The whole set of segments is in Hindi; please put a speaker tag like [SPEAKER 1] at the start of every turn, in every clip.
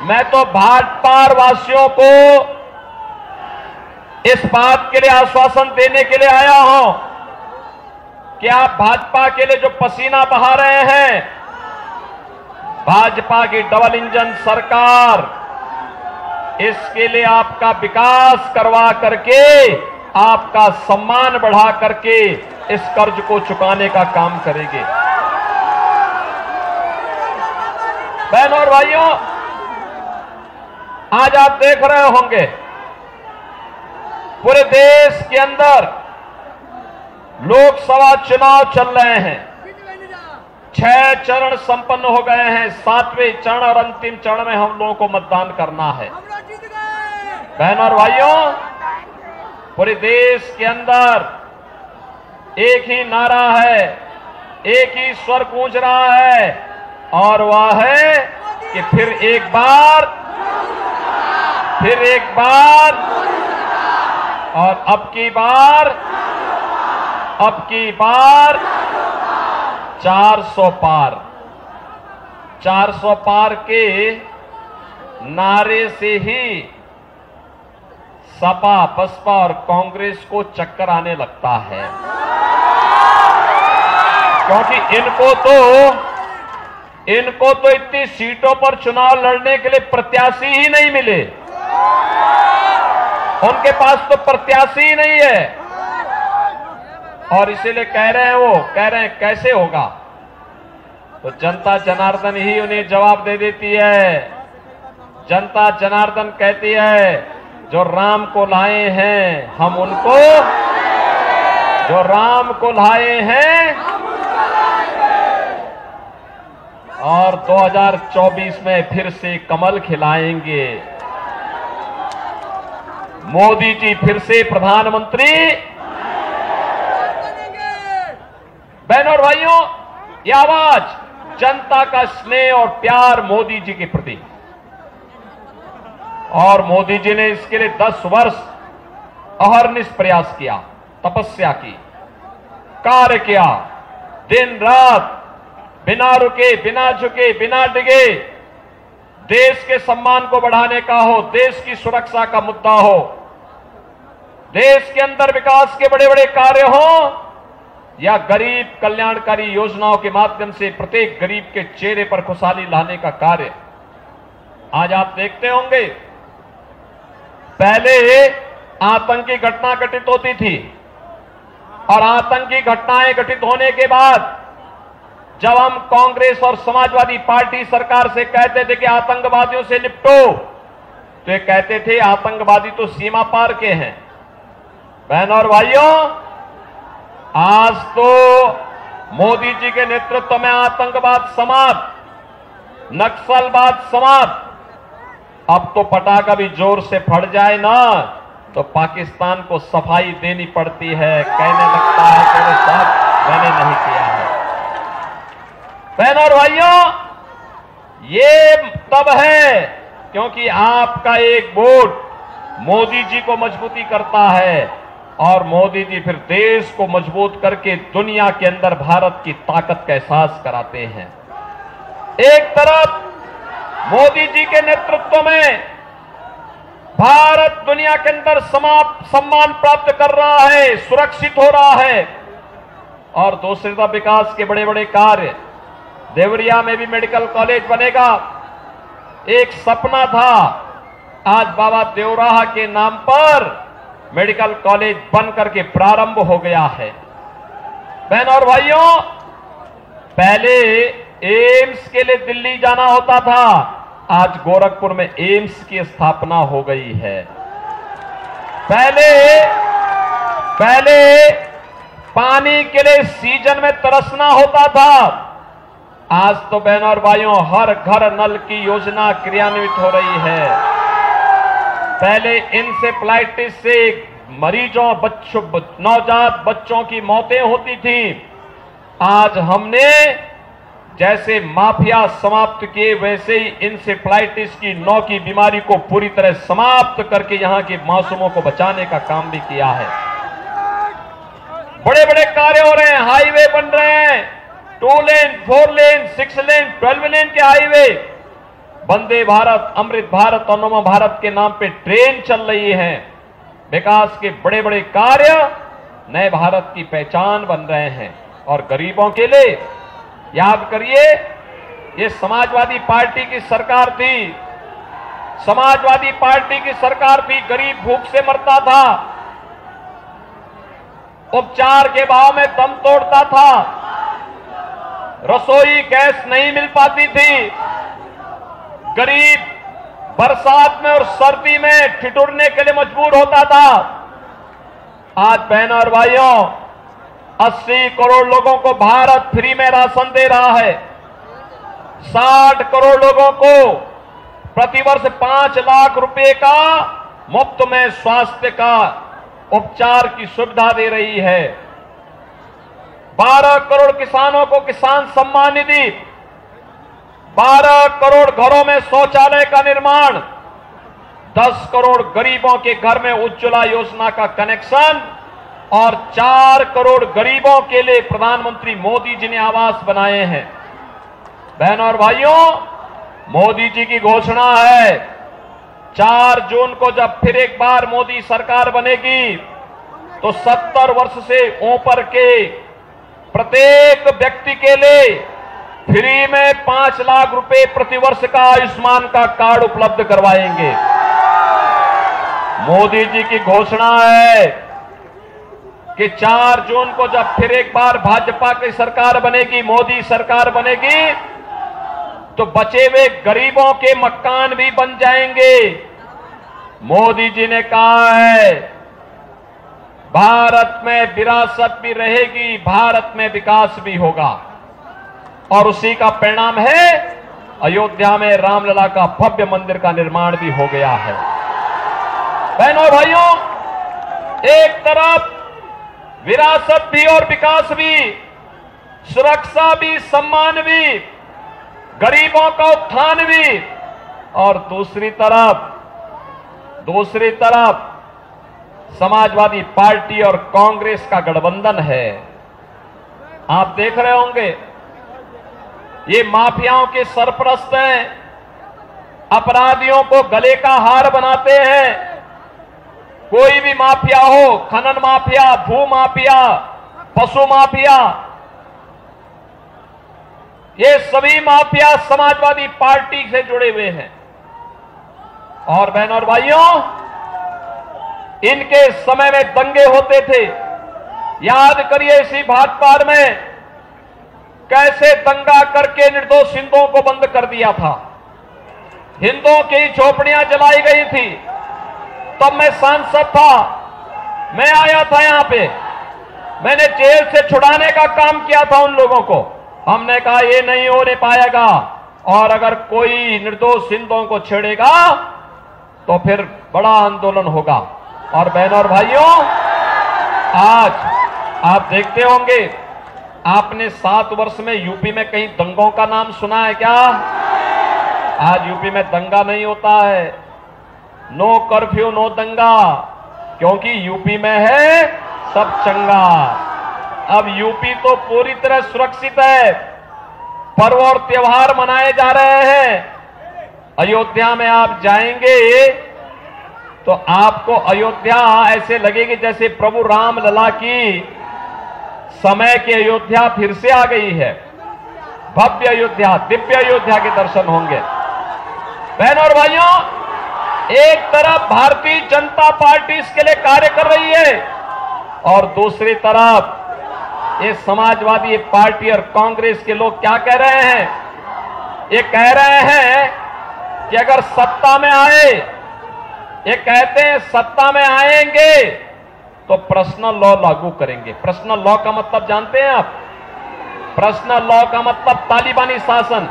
[SPEAKER 1] मैं तो भाजपा वासियों को इस बात के लिए आश्वासन देने के लिए आया हूं कि आप भाजपा के लिए जो पसीना बहा रहे हैं, भाजपा की डबल इंजन सरकार इसके लिए आपका विकास करवा करके, आपका सम्मान बढ़ा करके इस कर्ज को चुकाने का काम करेंगे। बहनों और भाइयों, आज आप देख रहे होंगे पूरे देश के अंदर लोकसभा चुनाव चल रहे हैं। 6 चरण संपन्न हो गए हैं। 7वें चरण और अंतिम चरण में हम लोगों को मतदान करना है। बहनों और भाइयों, पूरे देश के अंदर एक ही नारा है, एक ही स्वर गूंज रहा है, और वह है कि फिर एक बार और अब की बार 400 पार। 400 पार के नारे से ही सपा, बसपा और कांग्रेस को चक्कर आने लगता है, क्योंकि इनको तो इतनी सीटों पर चुनाव लड़ने के लिए प्रत्याशी ही नहीं मिले। उनके पास तो प्रत्याशी ही नहीं है, और इसीलिए कह रहे हैं कैसे होगा। तो जनता जनार्दन ही उन्हें जवाब दे देती है। जनता जनार्दन कहती है, जो राम को लाए हैं हम उनको, जो राम को लाए हैं, और 2024 में फिर से कमल खिलाएंगे। मोदी जी फिर से प्रधानमंत्री। बहनों और भाइयों, यह आवाज जनता का स्नेह और प्यार मोदी जी के प्रति, और मोदी जी ने इसके लिए 10 वर्ष अहर्निश प्रयास किया, तपस्या की, कार्य किया, दिन रात बिना रुके, बिना झुके, बिना डिगे। देश के सम्मान को बढ़ाने का हो, देश की सुरक्षा का मुद्दा हो, देश के अंदर विकास के बड़े बड़े कार्य हो, या गरीब कल्याणकारी योजनाओं के माध्यम से प्रत्येक गरीब के चेहरे पर खुशहाली लाने का कार्य। आज आप देखते होंगे, पहले आतंकी घटना घटित होती थी, और आतंकी घटनाएं घटित होने के बाद जब हम कांग्रेस और समाजवादी पार्टी सरकार से कहते थे कि आतंकवादियों से निपटो, तो ये कहते थे आतंकवादी तो सीमा पार के हैं। बहनों और भाइयों, आज तो मोदी जी के नेतृत्व में आतंकवाद समाप्त, नक्सलवाद समाप्त। अब तो पटाखा भी जोर से फट जाए ना, तो पाकिस्तान को सफाई देनी पड़ती है, कहने लगता है तेरे साथ मैंने नहीं किया है। बहनों और भाइयों, ये तब है क्योंकि आपका एक वोट मोदी जी को मजबूती करता है, और मोदी जी फिर देश को मजबूत करके दुनिया के अंदर भारत की ताकत का एहसास कराते हैं। एक तरफ मोदी जी के नेतृत्व में भारत दुनिया के अंदर सम्मान प्राप्त कर रहा है, सुरक्षित हो रहा है, और दूसरी तरफ विकास के बड़े बड़े कार्य। देवरिया में भी मेडिकल कॉलेज बनेगा, एक सपना था, आज बाबा देवराहा के नाम पर मेडिकल कॉलेज बन करके प्रारंभ हो गया है। बहनों और भाइयों, पहले एम्स के लिए दिल्ली जाना होता था, आज गोरखपुर में एम्स की स्थापना हो गई है। पहले पानी के लिए सीजन में तरसना होता था, आज तो बहनों और भाइयों हर घर नल की योजना क्रियान्वित हो रही है। पहले इंसेफ्लाइटिस से मरीजों, नवजात बच्चों की मौतें होती थी, आज हमने जैसे माफिया समाप्त किए, वैसे ही इंसेफ्लाइटिस की 9 की बीमारी को पूरी तरह समाप्त करके यहां के मासूमों को बचाने का काम भी किया है। बड़े बड़े कार्य हो रहे हैं, हाईवे बन रहे हैं, 2 लेन, 4 लेन, 6 लेन, 12 लेन के हाईवे। वंदे भारत, अमृत भारत और नमो भारत के नाम पे ट्रेन चल रही है। विकास के बड़े बड़े कार्य नए भारत की पहचान बन रहे हैं। और गरीबों के लिए याद करिए, ये समाजवादी पार्टी की सरकार थी। समाजवादी पार्टी की सरकार थी, गरीब भूख से मरता था, उपचार के भाव में दम तोड़ता था, रसोई गैस नहीं मिल पाती थी, गरीब बरसात में और सर्दी में ठिठुरने के लिए मजबूर होता था। आज बहनों और भाइयों, 80 करोड़ लोगों को भारत फ्री में राशन दे रहा है। 60 करोड़ लोगों को प्रतिवर्ष 5 लाख रुपए का मुफ्त में स्वास्थ्य का उपचार की सुविधा दे रही है। 12 करोड़ किसानों को किसान सम्मान निधि, 12 करोड़ घरों में शौचालय का निर्माण, 10 करोड़ गरीबों के घर में उज्ज्वला योजना का कनेक्शन और 4 करोड़ गरीबों के लिए प्रधानमंत्री मोदी जी ने आवास बनाए हैं। बहनों और भाइयों, मोदी जी की घोषणा है 4 जून को जब फिर एक बार मोदी सरकार बनेगी तो 70 वर्ष से ऊपर के प्रत्येक व्यक्ति के लिए फ्री में 5 लाख रुपए प्रतिवर्ष का आयुष्मान का कार्ड उपलब्ध करवाएंगे। मोदी जी की घोषणा है कि 4 जून को जब फिर एक बार भाजपा की सरकार बनेगी, मोदी सरकार बनेगी, तो बचे हुए गरीबों के मकान भी बन जाएंगे। मोदी जी ने कहा है भारत में विरासत भी रहेगी, भारत में विकास भी होगा। और उसी का परिणाम है अयोध्या में रामलला का भव्य मंदिर का निर्माण भी हो गया है। बहनों भाइयों, एक तरफ विरासत भी और विकास भी, सुरक्षा भी, सम्मान भी, गरीबों का उत्थान भी, और दूसरी तरफ समाजवादी पार्टी और कांग्रेस का गठबंधन है। आप देख रहे होंगे ये माफियाओं के सरपरस्त हैं, अपराधियों को गले का हार बनाते हैं। कोई भी माफिया हो, खनन माफिया, भू माफिया, पशु माफिया, ये सभी माफिया समाजवादी पार्टी से जुड़े हुए हैं। और बहनों और भाइयों, इनके समय में दंगे होते थे। याद करिए इसी भाटपार में कैसे दंगा करके निर्दोष हिंदुओं को बंद कर दिया था। हिंदुओं की झोपड़ियां जलाई गई थी। तब मैं सांसद था, मैं आया था यहां पे, मैंने जेल से छुड़ाने का काम किया था उन लोगों को। हमने कहा ये नहीं होने पाएगा, और अगर कोई निर्दोष हिंदुओं को छेड़ेगा तो फिर बड़ा आंदोलन होगा। और बहनों और भाइयों, आज आप देखते होंगे, आपने 7 वर्ष में यूपी में कहीं दंगों का नाम सुना है क्या? आज यूपी में दंगा नहीं होता है। नो कर्फ्यू नो दंगा, क्योंकि यूपी में है सब चंगा। अब यूपी तो पूरी तरह सुरक्षित है, पर्व और त्योहार मनाए जा रहे हैं। अयोध्या में आप जाएंगे तो आपको अयोध्या ऐसे लगेगी जैसे प्रभु राम लला की समय की अयोध्या फिर से आ गई है। भव्य अयोध्या, दिव्य अयोध्या के दर्शन होंगे। बहनों और भाइयों, एक तरफ भारतीय जनता पार्टी इसके लिए कार्य कर रही है, और दूसरी तरफ ये समाजवादी पार्टी और कांग्रेस के लोग क्या कह रहे हैं? ये कह रहे हैं कि अगर सत्ता में आए, ये कहते हैं सत्ता में आएंगे तो पर्सनल लॉ लागू करेंगे। पर्सनल लॉ का मतलब जानते हैं आप? पर्सनल लॉ का मतलब तालिबानी शासन।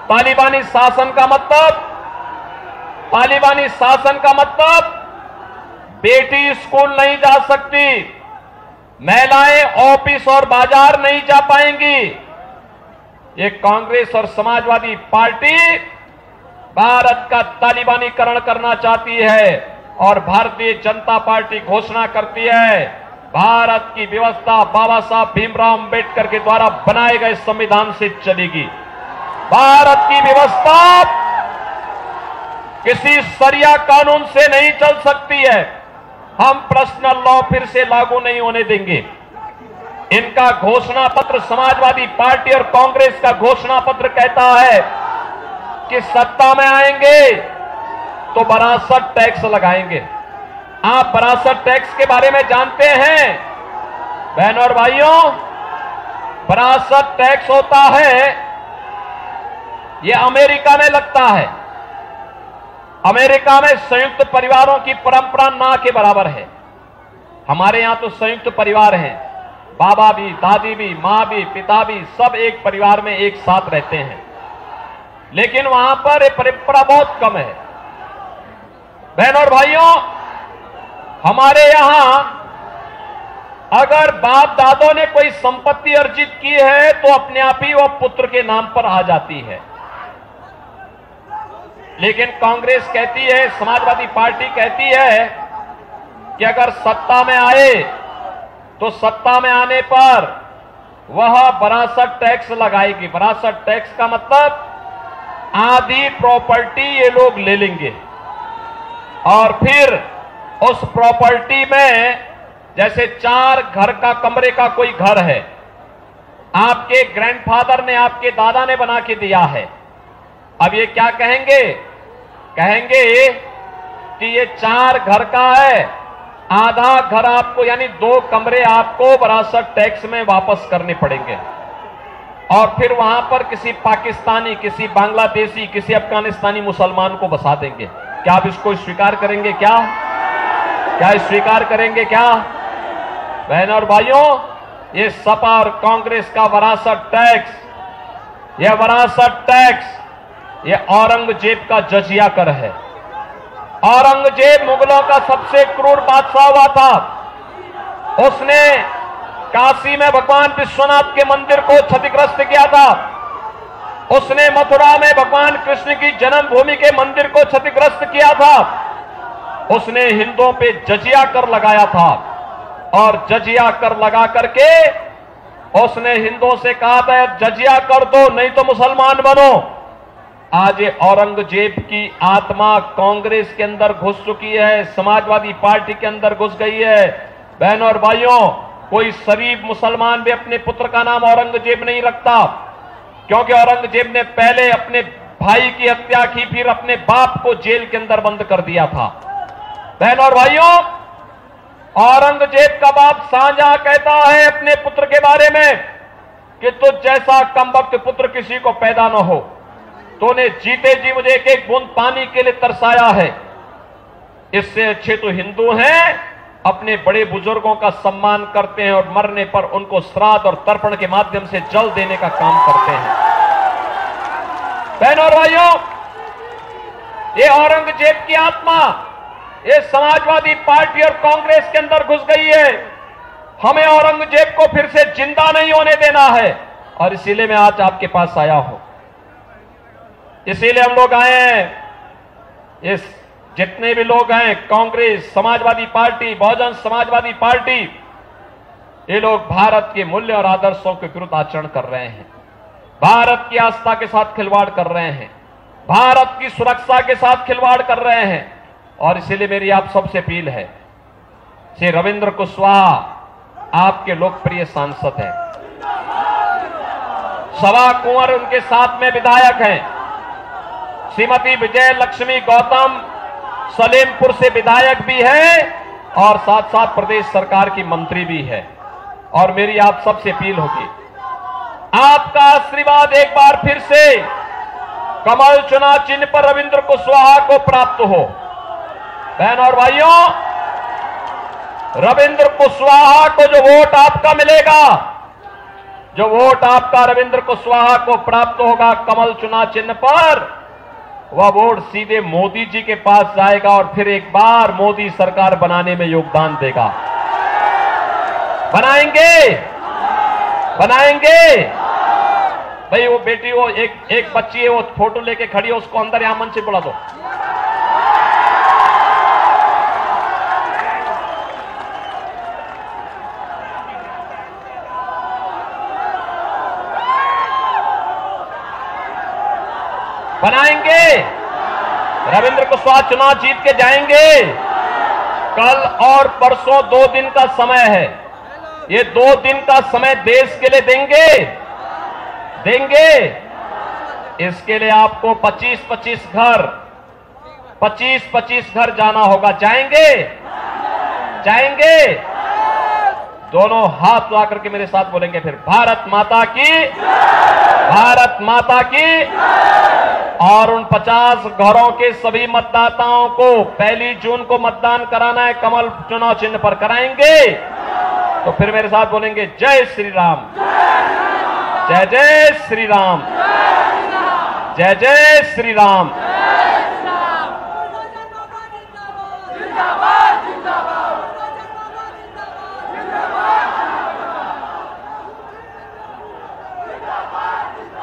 [SPEAKER 1] तालिबानी शासन का मतलब बेटी स्कूल नहीं जा सकती, महिलाएं ऑफिस और बाजार नहीं जा पाएंगी। ये कांग्रेस और समाजवादी पार्टी भारत का तालिबानीकरण करना चाहती है, और भारतीय जनता पार्टी घोषणा करती है भारत की व्यवस्था बाबा साहब भीमराव अंबेडकर के द्वारा बनाए गए संविधान से चलेगी। भारत की व्यवस्था किसी सरिया कानून से नहीं चल सकती है। हम पर्सनल लॉ फिर से लागू नहीं होने देंगे। इनका घोषणा पत्र, समाजवादी पार्टी और कांग्रेस का घोषणा पत्र कहता है कि सत्ता में आएंगे तो विरासत टैक्स लगाएंगे। आप विरासत टैक्स के बारे में जानते हैं बहनों और भाइयों? विरासत टैक्स होता है, यह अमेरिका में लगता है। अमेरिका में संयुक्त परिवारों की परंपरा ना के बराबर है। हमारे यहां तो संयुक्त परिवार हैं, बाबा भी, दादी भी, मां भी, पिता भी, सब एक परिवार में एक साथ रहते हैं। लेकिन वहां पर यह परंपरा बहुत कम है। बहनों और भाइयों, हमारे यहां अगर बाप दादों ने कोई संपत्ति अर्जित की है तो अपने आप ही वह पुत्र के नाम पर आ जाती है। लेकिन कांग्रेस कहती है, समाजवादी पार्टी कहती है कि अगर सत्ता में आए तो सत्ता में आने पर वह विरासत टैक्स लगाएगी। विरासत टैक्स का मतलब आधी प्रॉपर्टी ये लोग ले लेंगे और फिर उस प्रॉपर्टी में, जैसे 4 घर का कमरे का कोई घर है, आपके ग्रैंडफादर ने, आपके दादा ने बना के दिया है। अब ये क्या कहेंगे? कहेंगे कि ये 4 घर का है, आधा घर आपको, यानी 2 कमरे आपको विरासत टैक्स में वापस करने पड़ेंगे। और फिर वहां पर किसी पाकिस्तानी, किसी बांग्लादेशी, किसी अफगानिस्तानी मुसलमान को बसा देंगे। क्या आप इसको स्वीकार करेंगे? क्या स्वीकार करेंगे? क्या बहनों और भाइयों, ये सपा और कांग्रेस का विरासत टैक्स, यह विरासत टैक्स, यह औरंगजेब का जजिया कर है। औरंगजेब मुगलों का सबसे क्रूर बादशाह हुआ था। उसने काशी में भगवान विश्वनाथ के मंदिर को क्षतिग्रस्त किया था। उसने मथुरा में भगवान कृष्ण की जन्मभूमि के मंदिर को क्षतिग्रस्त किया था। उसने हिंदुओं पे जजिया कर लगाया था और जजिया कर लगा करके उसने हिंदुओं से कहा था जजिया कर दो नहीं तो मुसलमान बनो। आज ये औरंगजेब की आत्मा कांग्रेस के अंदर घुस चुकी है, समाजवादी पार्टी के अंदर घुस गई है। बहनों और भाइयों, कोई शरीफ मुसलमान भी अपने पुत्र का नाम औरंगजेब नहीं रखता, क्योंकि औरंगजेब ने पहले अपने भाई की हत्या की, फिर अपने बाप को जेल के अंदर बंद कर दिया था। बहनों और भाइयों, औरंगजेब का बाप शाहजहां कहता है अपने पुत्र के बारे में कि तुझ जैसा कमबख्त पुत्र किसी को पैदा न हो। तूने जीते जी मुझे एक बूंद पानी के लिए तरसाया है। इससे अच्छे तो हिंदू हैं, अपने बड़े बुजुर्गों का सम्मान करते हैं और मरने पर उनको श्राद्ध और तर्पण के माध्यम से जल देने का काम करते हैं। बहनों और भाइयों, ये औरंगजेब की आत्मा ये समाजवादी पार्टी और कांग्रेस के अंदर घुस गई है। हमें औरंगजेब को फिर से जिंदा नहीं होने देना है और इसीलिए मैं आज आपके पास आया हूं। इसीलिए हम लोग आए हैं। इस जितने भी लोग हैं, कांग्रेस, समाजवादी पार्टी, बहुजन समाजवादी पार्टी, ये लोग भारत के मूल्य और आदर्शों के विरुद्ध आचरण कर रहे हैं, भारत की आस्था के साथ खिलवाड़ कर रहे हैं, भारत की सुरक्षा के साथ खिलवाड़ कर रहे हैं। और इसीलिए मेरी आप सबसे अपील है, श्री रविंद्र कुशवाहा आपके लोकप्रिय सांसद हैं, सवा कुंवर उनके साथ में विधायक हैं, श्रीमती विजय लक्ष्मी गौतम सलेमपुर से विधायक भी है और साथ साथ प्रदेश सरकार की मंत्री भी है। और मेरी आप सबसे अपील होगी, आपका आशीर्वाद एक बार फिर से कमल चुनाव चिन्ह पर रविंद्र कुशवाहा को प्राप्त हो। बहनों और भाइयों, रविंद्र कुशवाहा को जो वोट आपका मिलेगा, जो वोट आपका रविंद्र कुशवाहा को प्राप्त होगा कमल चुनाव चिन्ह पर, वह वोट सीधे मोदी जी के पास जाएगा और फिर एक बार मोदी सरकार बनाने में योगदान देगा। बनाएंगे भाई। वो बेटी, वो एक बच्ची है, वो फोटो लेके खड़ी है, उसको अंदर यहां मंच से बुला दो। बनाएंगे। रविंद्र कुशवाहा चुनाव जीत के जाएंगे। कल और परसों 2 दिन का समय है। ये 2 दिन का समय देश के लिए देंगे। इसके लिए आपको 25-25 घर जाना होगा। जाएंगे। दोनों हाथ उठा करके मेरे साथ बोलेंगे फिर, भारत माता की। और उन 50 घरों के सभी मतदाताओं को 1 जून को मतदान कराना है। कमल चुनाव चिन्ह पर कराएंगे। तो फिर मेरे साथ बोलेंगे, जय श्री राम, जय जय श्री राम, जय जय श्री राम।